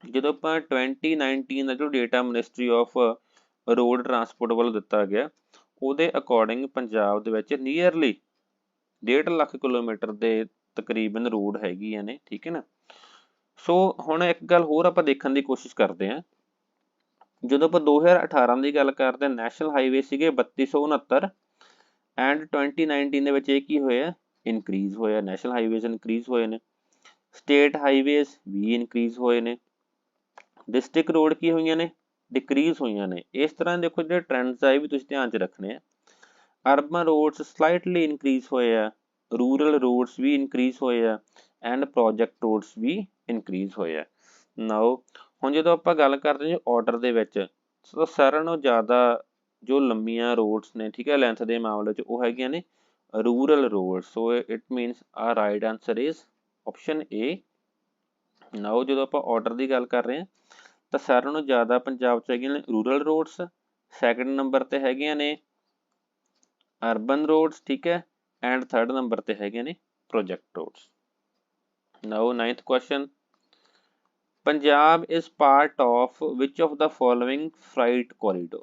ਜਦੋਂ ਆਪਾਂ 2019 ਦਾ ਜੋ data ministry of road transport ਵੱਲੋਂ ਦਿੱਤਾ ਗਿਆ ਉਹਦੇ ਅਕੋਰਡਿੰਗ ਪੰਜਾਬ ਦੇ ਵਿੱਚ ਨੀਅਰਲੀ 1.5 ਲੱਖ ਕਿਲੋਮੀਟਰ ਦੇ ਤਕਰੀਬਨ ਰੋਡ ਹੈਗੀਆਂ ਨੇ, ਠੀਕ ਹੈ ਨਾ। ਸੋ ਹੁਣ ਇੱਕ ਗੱਲ ਹੋਰ ਆਪਾਂ ਦੇਖਣ ਦੀ ਕੋਸ਼ਿਸ਼ ਕਰਦੇ ਹਾਂ, ਜਦੋਂ ਆਪਾਂ 2018 ਦੀ ਗੱਲ ਕਰਦੇ ਹਾਂ ਨੈਸ਼ਨਲ ਹਾਈਵੇ ਸੀਗੇ 3269 ਐਂਡ 2019 ਦੇ ਵਿੱਚ ਇਹ ਕੀ ਹੋਇਆ, ਇਨਕਰੀਜ਼ ਹੋਇਆ, ਨੈਸ਼ਨਲ ਹਾਈਵੇਜ਼ ਇਨਕਰੀਜ਼ ਹੋਏ ਨੇ, ਸਟੇਟ ਹਾਈਵੇਜ਼ ਵੀ ਇਨਕਰੀਜ਼ ਹੋਏ ਨੇ, ਡਿਸਟ੍ਰਿਕਟ ਰੋਡ ਕੀ ਹੋਈਆਂ ਨੇ, ਡਿਕਰੀਜ਼ ਹੋਈਆਂ ਨੇ। ਇਸ ਤਰ੍ਹਾਂ ਦੇਖੋ ਜਿਹੜੇ ਟ੍ਰੈਂਡਸ ਆ ਇਹ ਵੀ ਤੁਸੀਂ ਧਿਆਨ 'ਚ ਰੱਖਣੇ ਆ। ਅਰਬਨ ਰੋਡਸ ਸਲਾਈਟਲੀ ਇਨਕਰੀਜ਼ ਹੋਏ ਆ, ਰੂਰਲ ਰੋਡਸ ਵੀ ਇਨਕਰੀਜ਼ ਹੋਏ ਆ ਐਂਡ ਪ੍ਰੋਜੈਕਟ ਰੋਡਸ ਵੀ ਇਨਕਰੀਜ਼ ਹੋਏ ਆ। ਨਾਓ ਹੁਣ ਜਦੋਂ ਆਪਾਂ ਗੱਲ ਕਰਦੇ ਹਾਂ ਆਰਡਰ ਦੇ ਵਿੱਚ ਤਾਂ ਸਾਰਿਆਂ ਨਾਲੋਂ ਜ਼ਿਆਦਾ ਜੋ ਲੰਮੀਆਂ ਰੋਡਸ ਨੇ, ਠੀਕ ਹੈ, ਲੈਂਥ ਦੇ ਮਾਮਲੇ 'ਚ ਉਹ ਹੈਗੀਆਂ ਨੇ rural road. So it means a right answer is option A. Now ਜਦੋਂ ਆਪਾਂ ਆਰਡਰ ਦੀ ਗੱਲ ਕਰ ਰਹੇ ਹਾਂ ਤਾਂ ਸਾਰਿਆਂ ਨਾਲੋਂ ਜ਼ਿਆਦਾ ਪੰਜਾਬ 'ਚ ਹੈਗੀਆਂ ਨੇ ਰੂਰਲ ਰੋਡਸ, ਸੈਕਿੰਡ ਨੰਬਰ 'ਤੇ ਹੈਗੀਆਂ ਨੇ ਅਰਬਨ ਰੋਡਸ, ਠੀਕ ਹੈ, ਐਂਡ 3rd ਨੰਬਰ 'ਤੇ ਹੈਗੇ ਨੇ project roads. Now 9th question, Punjab is part of which of the following freight corridor?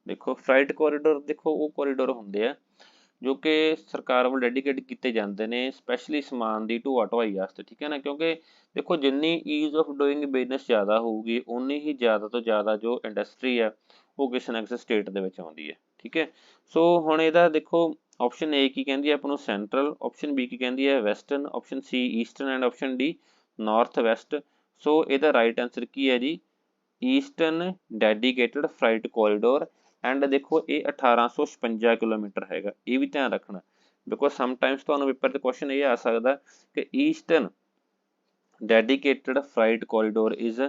ਦੇਖੋ freight corridor ਦੇਖੋ ਉਹ corridor ਹੁੰਦੇ ਆ ਜੋ ਕਿ ਸਰਕਾਰ ਵੱਲ ਡੈਡੀਕੇਟ ਕੀਤੇ ਜਾਂਦੇ ਨੇ ਸਪੈਸ਼ਲੀ ਸਮਾਨ ਦੀ ਢੋਆ ਢੁਆਈ ਵਾਸਤੇ, ਠੀਕ ਹੈ ਨਾ। ਕਿਉਂਕਿ ਦੇਖੋ ਜਿੰਨੀ ਈਜ਼ ਆਫ ਡੂਇੰਗ ਬਿਜ਼ਨਸ ਜ਼ਿਆਦਾ ਹੋਊਗੀ ਉਨੀ ਹੀ ਜ਼ਿਆਦਾ ਤੋਂ ਜ਼ਿਆਦਾ ਜੋ ਇੰਡਸਟਰੀ ਆ ਉਹ ਕਿਸੇ ਨਾ ਕਿਸੇ ਸਟੇਟ ਦੇ ਵਿੱਚ ਆਉਂਦੀ ਹੈ, ਠੀਕ ਹੈ। ਸੋ ਹੁਣ ਇਹਦਾ ਦੇਖੋ ਆਪਸ਼ਨ ਏ ਕੀ ਕਹਿੰਦੀ ਹੈ ਆਪਾਂ ਨੂੰ ਸੈਂਟਰਲ, ਆਪਸ਼ਨ ਬੀ ਕੀ ਕਹਿੰਦੀ ਹੈ western, option C eastern and option D north west. So ਇਹਦਾ ਰਾਈਟ ਆਂਸਰ ਕੀ ਹੈ ਜੀ, eastern dedicated freight corridor. And ਦੇਖੋ ਇਹ 1856 ਕਿਲੋਮੀਟਰ ਹੈਗਾ, ਇਹ ਵੀ ਧਿਆਨ ਰੱਖਣਾ ਬਿਕੋਜ਼ ਸਮਟਾਈਮਸ ਤੁਹਾਨੂੰ ਪੇਪਰ 'ਤੇ ਕੁਐਸਚਨ ਇਹ ਆ ਸਕਦਾ ਕਿ eastern dedicated freight corridor is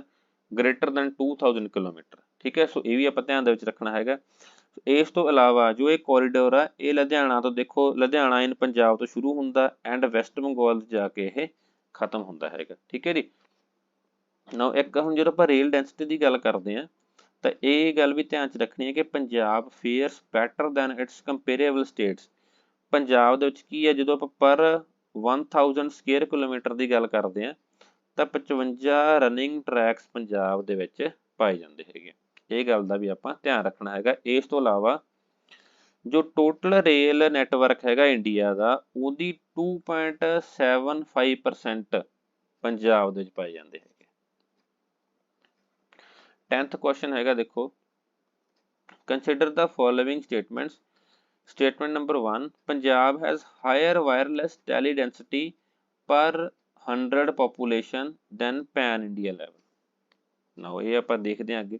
greater than 2000 kilometre, ਠੀਕ ਹੈ। ਸੋ ਇਹ ਵੀ ਆਪਾਂ ਧਿਆਨ ਦੇ ਵਿੱਚ ਰੱਖਣਾ ਹੈਗਾ। ਇਸ ਤੋਂ ਇਲਾਵਾ ਜੋ ਇਹ ਕੋਰੀਡੋਰ ਆ ਇਹ ਲੁਧਿਆਣਾ ਤੋਂ ਦੇਖੋ ਲੁਧਿਆਣਾ ਇਨ ਪੰਜਾਬ ਤੋਂ ਸ਼ੁਰੂ ਹੁੰਦਾ ਐਂਡ ਵੈਸਟ ਬੰਗਾਲ ਜਾ ਕੇ ਇਹ ਖਤਮ ਹੁੰਦਾ ਹੈਗਾ, ਠੀਕ ਹੈ ਜੀ। ਨਾ ਇੱਕ ਹੁਣ ਜਦੋਂ ਆਪਾਂ ਰੇਲ ਡੈਂਸਿਟੀ ਦੀ ਗੱਲ ਕਰਦੇ ਹਾਂ ਤਾਂ ਇਹ ਗੱਲ ਵੀ ਧਿਆਨ 'ਚ ਰੱਖਣੀ ਹੈ ਕਿ Punjab fares better than its comparable states. Punjab ਦੇ ਵਿੱਚ ਕੀ ਹੈ ਜਦੋਂ ਆਪਾਂ ਪਰ 1000 ਸਕੁਅਰ ਕਿਲੋਮੀਟਰ ਦੀ ਗੱਲ ਕਰਦੇ ਹਾਂ ਤਾਂ 55 ਰਨਿੰਗ ਟਰੈਕਸ ਪੰਜਾਬ ਦੇ ਵਿੱਚ ਪਾਏ ਜਾਂਦੇ ਹੈਗੇ, ਇਹ ਗੱਲ ਦਾ ਵੀ ਆਪਾਂ ਧਿਆਨ ਰੱਖਣਾ ਹੈਗਾ। ਇਸ ਤੋਂ ਇਲਾਵਾ ਜੋ ਟੋਟਲ ਰੇਲ ਨੈਟਵਰਕ ਹੈਗਾ ਇੰਡੀਆ ਦਾ ਉਹਦੀ 2.75% ਪੰਜਾਬ ਦੇ ਵਿੱਚ ਪਾਏ ਜਾਂਦੇ ਹੈਗੇ। 10th ਕੁਐਸਚਨ ਹੈਗਾ ਦੇਖੋ, consider the following statements. Statement number 1, Punjab has higher wireless teledensity per 100 population than pan India level. Now ਇਹ ਆਪਾਂ ਦੇਖਦੇ ਹਾਂ ਅੱਗੇ।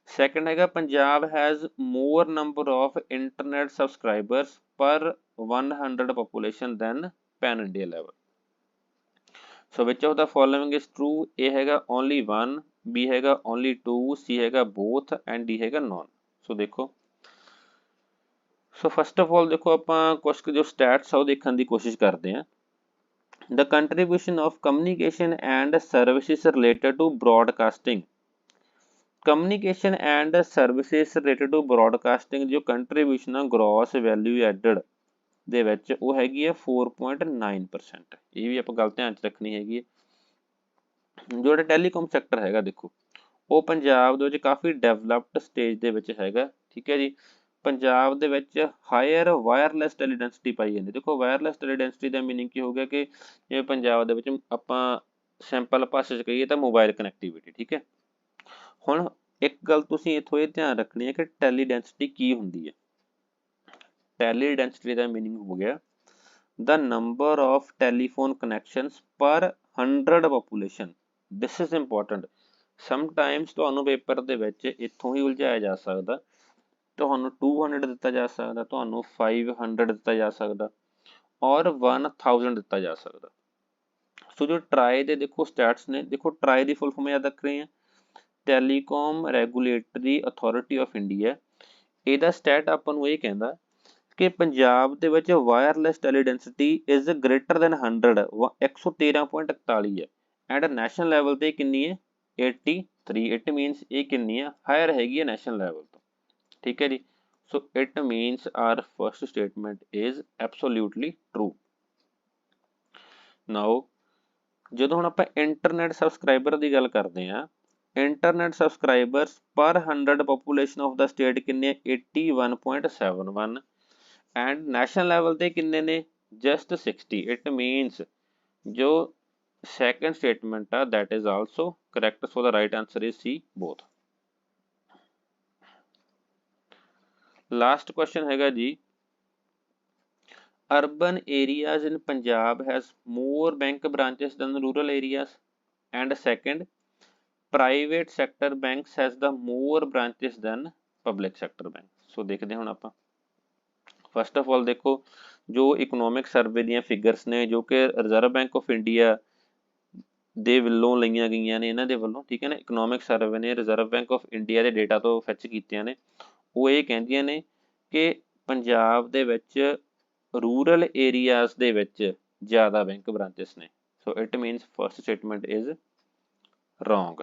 ਸੈਕਿੰਡ ਹੈਗਾ Punjab has more number of internet subscribers per 100 population than pan India level. So which of the following is true. ਇਹ ਹੈਗਾ only 1, B ਹੈਗਾ only 2, C ਹੈਗਾ ਬੋਥ ਐਂਡ ਡੀ ਹੈਗਾ ਨੋਨ। ਸੋ ਦੇਖੋ, ਸੋ ਫਸਟ ਆਫ ਆਲ ਦੇਖੋ ਆਪਾਂ ਕੁਛ ਜੋ ਸਟੈਟਸ ਆ ਉਹ ਦੇਖਣ ਦੀ ਕੋਸ਼ਿਸ਼ ਕਰਦੇ ਹਾਂ। The contribution of communication and services related to broadcasting. Communication and services related to broadcasting ਜੋ contribution ਆ gross value added ਦੇ ਵਿੱਚ ਉਹ ਹੈਗੀ ਹੈ 4.9%। ਇਹ ਵੀ ਆਪਾਂ ਗੱਲ ਧਿਆਨ 'ਚ ਰੱਖਣੀ ਹੈਗੀ ਹੈ। ਜਿਹੜਾ ਟੈਲੀਕਾਮ ਸੈਕਟਰ ਹੈਗਾ ਦੇਖੋ, ਉਹ ਪੰਜਾਬ ਦੇ ਵਿੱਚ ਕਾਫੀ ਡਿਵੈਲਪਡ ਸਟੇਜ ਦੇ ਵਿੱਚ ਹੈਗਾ, ਠੀਕ ਹੈ ਜੀ। ਪੰਜਾਬ ਦੇ ਵਿੱਚ ਹਾਇਰ ਵਾਇਰਲੈਸ ਟੈਲੀਡੈਂਸਿਟੀ ਪਾਈ ਜਾਂਦੀ। ਦੇਖੋ ਵਾਇਰਲੈਸ ਟੈਲੀਡੈਂਸਿਟੀ ਦਾ ਮੀਨਿੰਗ ਕੀ ਹੋ ਗਿਆ ਕਿ ਜਿਵੇਂ ਪੰਜਾਬ ਦੇ ਵਿੱਚ ਆਪਾਂ ਸਿੰਪਲ ਭਾਸ਼ਾ 'ਚ ਕਹੀਏ ਤਾਂ ਮੋਬਾਈਲ ਕਨੈਕਟੀਵਿਟੀ, ਠੀਕ ਹੈ। ਹੁਣ ਇੱਕ ਗੱਲ ਤੁਸੀਂ ਇੱਥੋਂ ਇਹ ਧਿਆਨ ਰੱਖਣੀ ਹੈ ਕਿ ਟੈਲੀਡੈਂਸਿਟੀ ਕੀ ਹੁੰਦੀ ਹੈ। ਟੈਲੀਡੈਂਸਿਟੀ ਦਾ ਮੀਨਿੰਗ ਹੋ ਗਿਆ the number of telephone connections per 100 population। this is important। sometimes ਤੁਹਾਨੂੰ ਪੇਪਰ ਦੇ ਵਿੱਚ ਇੱਥੋਂ ਹੀ ਉਲਝਾਇਆ ਜਾ ਸਕਦਾ, ਤੁਹਾਨੂੰ 200 ਦਿੱਤਾ ਜਾ ਸਕਦਾ, ਤੁਹਾਨੂੰ 500 ਦਿੱਤਾ ਜਾ ਸਕਦਾ ਔਰ 1000 ਦਿੱਤਾ ਜਾ ਸਕਦਾ। ਸੋ ਜੋ ਟਰਾਈ ਦੇ ਦੇਖੋ ਸਟੈਟਸ ਨੇ, ਦੇਖੋ ਟਰਾਈ ਦੀ ਫੁੱਲ ਫਾਰਮ ਯਾਦ ਰੱਖ ਰਹੇ ਹਾਂ, telecom regulatory authority of India. ਇਹਦਾ ਸਟੈਟ ਆਪਾਂ ਨੂੰ ਇਹ ਕਹਿੰਦਾ ਕਿ ਪੰਜਾਬ ਦੇ ਵਿੱਚ ਵਾਇਰਲੈਸ ਟੈਲੀਡੈਂਸਿਟੀ ਇਜ਼ ਗ੍ਰੇਟਰ ਦੈਨ 100, 113.41 ਹੈ। ਐਂਡ ਨੈਸ਼ਨਲ ਲੈਵਲ ਤੇ ਕਿੰਨੀ ਹੈ 83। ਇਟ ਮੀਨਸ ਇਹ ਕਿੰਨੀ ਹੈ ਹਾਇਰ ਹੈਗੀ ਹੈ ਨੈਸ਼ਨਲ ਲੈਵਲ ਤੋਂ, ਠੀਕ ਹੈ ਜੀ। So it means our first statement is absolutely true. Now ਜਦੋਂ ਹੁਣ ਆਪਾਂ ਇੰਟਰਨੈਟ ਸਬਸਕ੍ਰਾਈਬਰ ਦੀ ਗੱਲ ਕਰਦੇ ਹਾਂ, internet subscribers per 100 population of the state ਕਿੰਨੇ 81.71 ਐਂਡ ਨੈਸ਼ਨਲ ਲੈਵਲ ਤੇ ਕਿੰਨੇ ਨੇ ਜਸਟ 60। ਇਟ ਮੀਨਸ ਜੋ ਸੈਕੰਡ ਸਟੇਟਮੈਂਟ ਆ that is also correct। so the right answer is C both। Last question ਹੈਗਾ ਜੀ, urban areas in Punjab has more bank branches than rural areas। and second, private sector banks has the more branches than public sector bank। ਸੋ ਦੇਖਦੇ ਹੁਣ ਆਪਾਂ first of all ਦੇਖੋ ਜੋ economic survey ਦੀਆਂ figures ਨੇ ਜੋ ਕਿ ਰਿਜ਼ਰਵ ਬੈਂਕ ਆਫ ਇੰਡੀਆ ਦੇ ਵੱਲੋਂ ਲਈਆਂ ਗਈਆਂ ਨੇ, ਇਹਨਾਂ ਦੇ ਵੱਲੋਂ, ਠੀਕ ਹੈ ਨਾ। ਇਕਨੋਮਿਕ ਸਰਵੇ ਨੇ ਰਿਜ਼ਰਵ ਬੈਂਕ ਆਫ ਇੰਡੀਆ ਦੇ ਡੇਟਾ ਤੋਂ ਫੈਚ ਕੀਤੀਆਂ ਨੇ। ਉਹ ਇਹ ਕਹਿੰਦੀਆਂ ਨੇ ਕਿ ਪੰਜਾਬ ਦੇ ਵਿੱਚ ਰੂਰਲ ਏਰੀਆਜ਼ ਦੇ ਵਿੱਚ ਜ਼ਿਆਦਾ ਬੈਂਕ ਬ੍ਰਾਂਚਿਸ ਨੇ। ਸੋ it means first statement is wrong.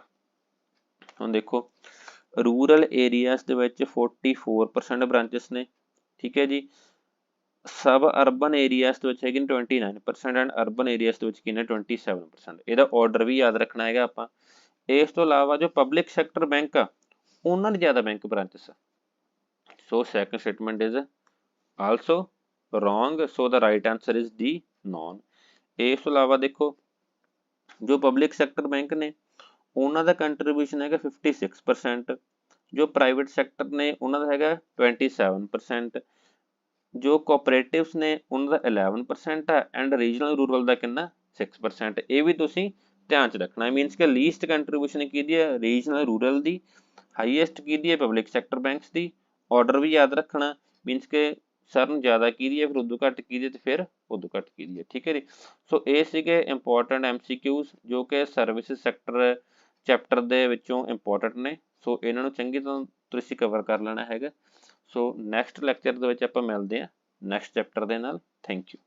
ਹੁਣ ਦੇਖੋ ਰੂਰਲ ਏਰੀਆਜ਼ ਦੇ ਵਿੱਚ 44% ਬ੍ਰਾਂਚਿਸ ਨੇ, ਠੀਕ ਹੈ ਜੀ। ਸਬ ਅਰਬਨ ਏਰੀਆਜ਼ ਦੇ ਵਿੱਚ ਹੈਗੇ ਨੇ 29% ਐਂਡ ਅਰਬਨ ਏਰੀਆਜ਼ ਦੇ ਵਿੱਚ ਕਿੰਨੇ 27%। ਇਹਦਾ ਆਰਡਰ ਵੀ ਯਾਦ ਰੱਖਣਾ ਹੈਗਾ ਆਪਾਂ। ਇਸ ਤੋਂ ਇਲਾਵਾ ਜੋ ਪਬਲਿਕ ਸੈਕਟਰ ਬੈਂਕ ਆ ਉਹਨਾਂ ਦੇ ਜ਼ਿਆਦਾ ਬੈਂਕ ਬ੍ਰਾਂਚਿਸ ਆ। So second statement is also wrong. So the right answer is D none. ਇਸ ਤੋਂ ਇਲਾਵਾ ਦੇਖੋ ਜੋ ਪਬਲਿਕ ਸੈਕਟਰ ਬੈਂਕ ਨੇ ਉਹਨਾਂ ਦਾ ਕੰਟਰੀਬਿਊਸ਼ਨ ਹੈਗਾ 56%, ਜੋ ਪ੍ਰਾਈਵੇਟ ਸੈਕਟਰ ਨੇ ਉਹਨਾਂ ਦਾ ਹੈਗਾ 27%, ਜੋ ਕੋਆਪਰੇਟਿਵਸ ਨੇ ਉਹਨਾਂ ਦਾ 11% ਹੈ ਐਂਡ ਰੀਜਨਲ ਰੂਰਲ ਦਾ ਕਿੰਨਾ 6%। ਇਹ ਵੀ ਤੁਸੀਂ ਧਿਆਨ 'ਚ ਰੱਖਣਾ। ਮੀਨਸ ਕਿ ਲੀਸਟ ਕੰਟਰੀਬਿਊਸ਼ਨ ਕਿਹਦੀ ਹੈ ਰੀਜਨਲ ਰੂਰਲ ਦੀ, ਹਾਈਐਸਟ ਕਿਹਦੀ ਹੈ ਪਬਲਿਕ ਸੈਕਟਰ ਬੈਂਕਸ ਦੀ। ਆਰਡਰ ਵੀ ਯਾਦ ਰੱਖਣਾ, ਮੀਨਸ ਕਿ ਸਰ ਨੂੰ ਜ਼ਿਆਦਾ ਕਿਹਦੀ ਹੈ ਫਿਰ ਉਦੋਂ ਘੱਟ ਕਿਹਦੀ ਹੈ ਤੇ ਫਿਰ ਉਦੋਂ ਘੱਟ ਕਿਹਦੀ ਹੈ, ਠੀਕ ਹੈ ਜੀ। ਸੋ ਇਹ ਸੀਗੇ ਇੰਪੋਰਟੈਂਟ MCQs ਜੋ ਕਿ ਸਰਵਿਸਿਜ਼ ਸੈਕਟਰ ਚੈਪਟਰ ਦੇ ਵਿੱਚੋਂ ਇੰਪੋਰਟੈਂਟ ਨੇ। ਸੋ ਇਹਨਾਂ ਨੂੰ ਚੰਗੀ ਤਰ੍ਹਾਂ ਤੁਸੀਂ ਕਵਰ ਕਰ ਲੈਣਾ ਹੈਗਾ। ਸੋ ਨੈਕਸਟ ਲੈਕਚਰ ਦੇ ਵਿੱਚ ਆਪਾਂ ਮਿਲਦੇ ਹਾਂ ਨੈਕਸਟ ਚੈਪਟਰ ਦੇ ਨਾਲ। Thank you.